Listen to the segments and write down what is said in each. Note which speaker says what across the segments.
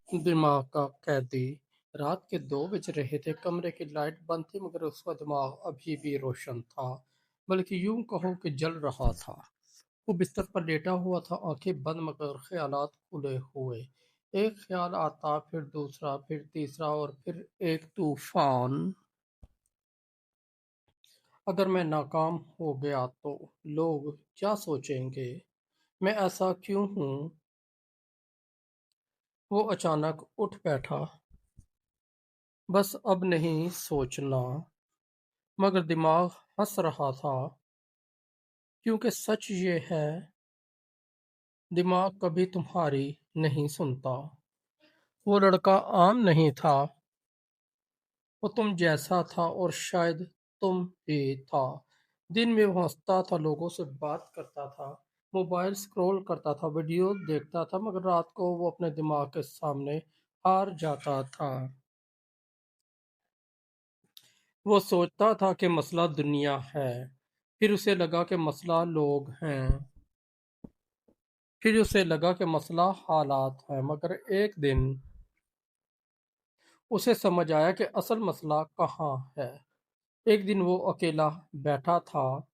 Speaker 1: दिमाग का कैदी। रात के 2 बज रहे थे। कमरे की लाइट बंद थी मगर उसका दिमाग अभी भी रोशन था, बल्कि यूं कहो कि जल रहा था। वो बिस्तर पर लेटा हुआ था, आंखें बंद मगर ख्यालात खुले हुए। एक ख्याल आता, फिर दूसरा, फिर तीसरा और फिर एक तूफान। अगर मैं नाकाम हो गया तो लोग क्या सोचेंगे? मैं ऐसा क्यों हूं? वो अचानक उठ बैठा। बस अब नहीं सोचना। मगर दिमाग हंस रहा था, क्योंकि सच ये है, दिमाग कभी तुम्हारी नहीं सुनता। वो लड़का आम नहीं था, वो तुम जैसा था और शायद तुम भी था। दिन में वो हंसता था, लोगों से बात करता था, मोबाइल स्क्रॉल करता था, वीडियो देखता था, मगर रात को वो अपने दिमाग के सामने हार जाता था। वो सोचता था कि मसला दुनिया है, फिर उसे लगा कि मसला लोग हैं, फिर उसे लगा कि मसला हालात है। मगर एक दिन उसे समझ आया कि असल मसला कहाँ है। एक दिन वो अकेला बैठा था,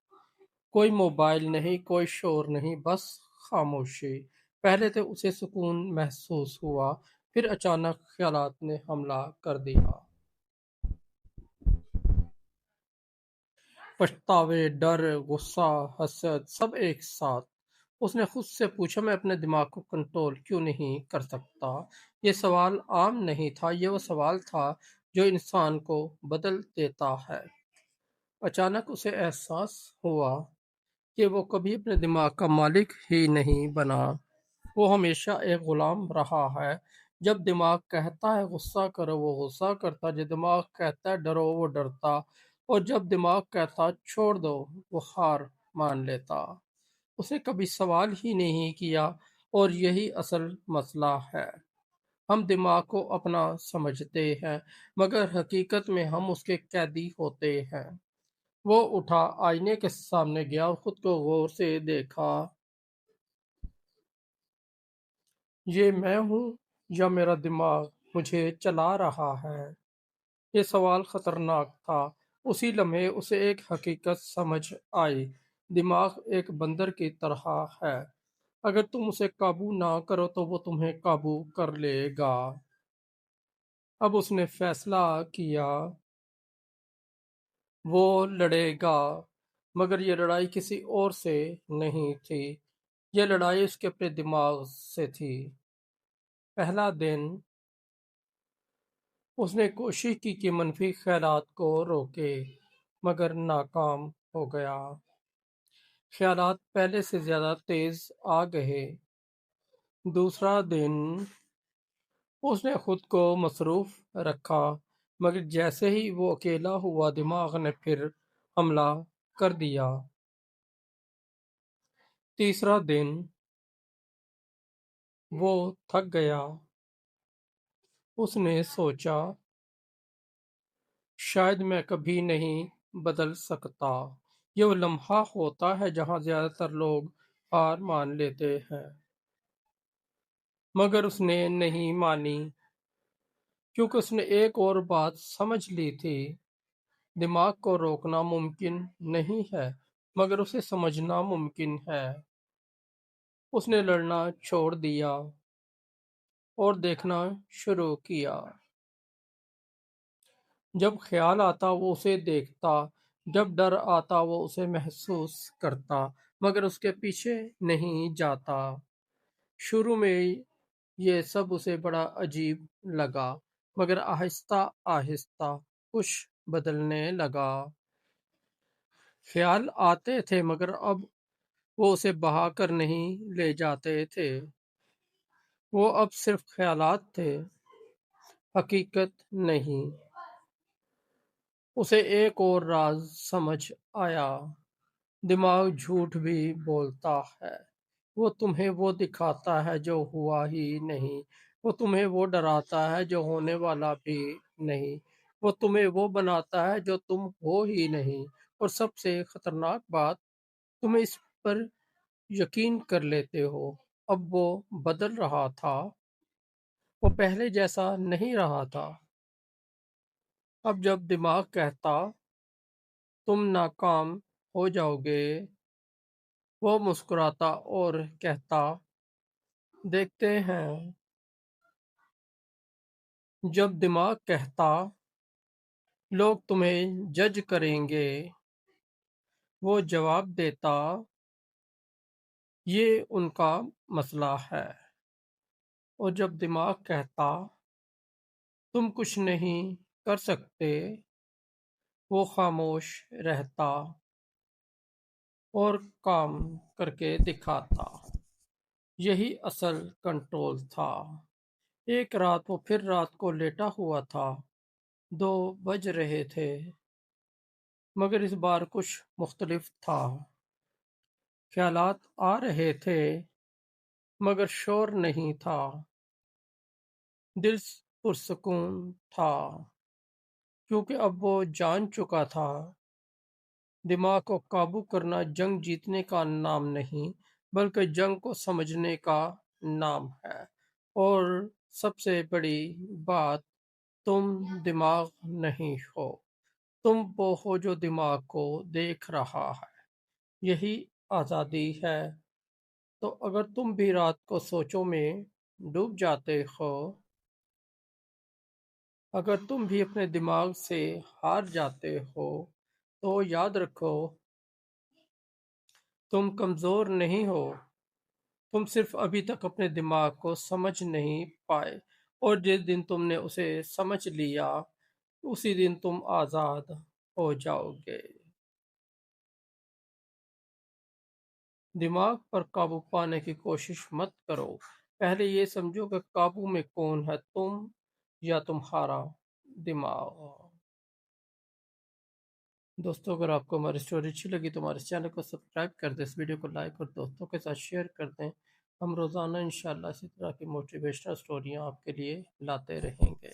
Speaker 1: कोई मोबाइल नहीं, कोई शोर नहीं, बस खामोशी। पहले तो उसे सुकून महसूस हुआ, फिर अचानक ख्यालात ने हमला कर दिया। पछतावे, डर, गुस्सा, हसद, सब एक साथ। उसने खुद से पूछा, मैं अपने दिमाग को कंट्रोल क्यों नहीं कर सकता? ये सवाल आम नहीं था, ये वो सवाल था जो इंसान को बदल देता है। अचानक उसे एहसास हुआ कि वो कभी अपने दिमाग का मालिक ही नहीं बना। वो हमेशा एक गुलाम रहा है। जब दिमाग कहता है गुस्सा करो, वो गुस्सा करता। जब दिमाग कहता है डरो, वो डरता। और जब दिमाग कहता छोड़ दो, वो हार मान लेता। उसने कभी सवाल ही नहीं किया, और यही असल मसला है। हम दिमाग को अपना समझते हैं, मगर हकीकत में हम उसके कैदी होते हैं। वो उठा, आईने के सामने गया और खुद को गौर से देखा। ये मैं हूँ या मेरा दिमाग मुझे चला रहा है? ये सवाल खतरनाक था। उसी लम्हे उसे एक हकीकत समझ आई। दिमाग एक बंदर की तरह है। अगर तुम उसे काबू ना करो तो वो तुम्हें काबू कर लेगा। अब उसने फैसला किया, वो लड़ेगा। मगर ये लड़ाई किसी और से नहीं थी, ये लड़ाई उसके अपने दिमाग से थी। पहला दिन उसने कोशिश की कि मनफी ख्यालात को रोके, मगर नाकाम हो गया। ख्यालात पहले से ज्यादा तेज आ गए। दूसरा दिन उसने खुद को मसरूफ रखा, मगर जैसे ही वो अकेला हुआ, दिमाग ने फिर हमला कर दिया। तीसरा दिन वो थक गया। उसने सोचा, शायद मैं कभी नहीं बदल सकता। ये वो लम्हा होता है जहां ज्यादातर लोग हार मान लेते हैं। मगर उसने नहीं मानी, क्योंकि उसने एक और बात समझ ली थी। दिमाग को रोकना मुमकिन नहीं है, मगर उसे समझना मुमकिन है। उसने लड़ना छोड़ दिया और देखना शुरू किया। जब ख्याल आता वो उसे देखता, जब डर आता वो उसे महसूस करता, मगर उसके पीछे नहीं जाता। शुरू में ये सब उसे बड़ा अजीब लगा, मगर आहिस्ता आहिस्ता कुछ बदलने लगा। ख्याल आते थे, मगर अब वो उसे बहा कर नहीं ले जाते थे। वो अब सिर्फ ख्यालात थे, हकीकत नहीं। उसे एक और राज समझ आया। दिमाग झूठ भी बोलता है। वो तुम्हें वो दिखाता है जो हुआ ही नहीं। वो तुम्हें वो डराता है जो होने वाला भी नहीं। वो तुम्हें वो बनाता है जो तुम हो ही नहीं। और सबसे खतरनाक बात, तुम इस पर यकीन कर लेते हो। अब वो बदल रहा था। وہ پہلے جیسا نہیں رہا تھا۔ اب جب دماغ کہتا تم ناکام ہو جاؤ گے، وہ مسکراتا اور کہتا دیکھتے ہیں۔ جب دماغ کہتا لوگ تمہیں جج کریں گے، وہ جواب دیتا یہ ان کا مسئلہ ہے۔ اور جب دماغ کہتا تم کچھ نہیں کر سکتے، وہ خاموش رہتا اور کام کر کے دکھاتا۔ یہی اصل کنٹرول تھا۔ ایک رات وہ پھر رات کو لیٹا ہوا تھا۔ 2 بج رہے تھے، مگر اس بار کچھ مختلف تھا۔ خیالات آ رہے تھے، مگر شور نہیں تھا۔ دل پرسکون تھا، کیونکہ اب وہ جان چکا تھا دماغ کو قابو کرنا جنگ جیتنے کا نام نہیں، بلکہ جنگ کو سمجھنے کا نام ہے۔ اور سب سے بڑی بات، تم دماغ نہیں ہو، تم وہ ہو جو دماغ کو دیکھ رہا ہے۔ یہی آزادی ہے۔ تو اگر تم بھی رات کو سوچوں میں ڈوب جاتے ہو، اگر تم بھی اپنے دماغ سے ہار جاتے ہو، تو یاد رکھو تم کمزور نہیں ہو، تم صرف ابھی تک اپنے دماغ کو سمجھ نہیں پائے، اور جس دن تم نے اسے سمجھ لیا، اسی دن تم آزاد ہو جاؤ گے۔ دماغ پر قابو پانے کی کوشش مت کرو، پہلے یہ سمجھو کہ قابو میں کون ہے، تم یا تمہارا دماغ۔ دوستو، اگر آپ کو ہماری اسٹوری اچھی لگی تو ہمارے چینل کو سبسکرائب کر دیں، اس ویڈیو کو لائک اور دوستوں کے ساتھ شیئر کر دیں۔ ہم روزانہ انشاءاللہ اسی طرح کی موٹیویشنل اسٹوریاں آپ کے لیے لاتے رہیں گے۔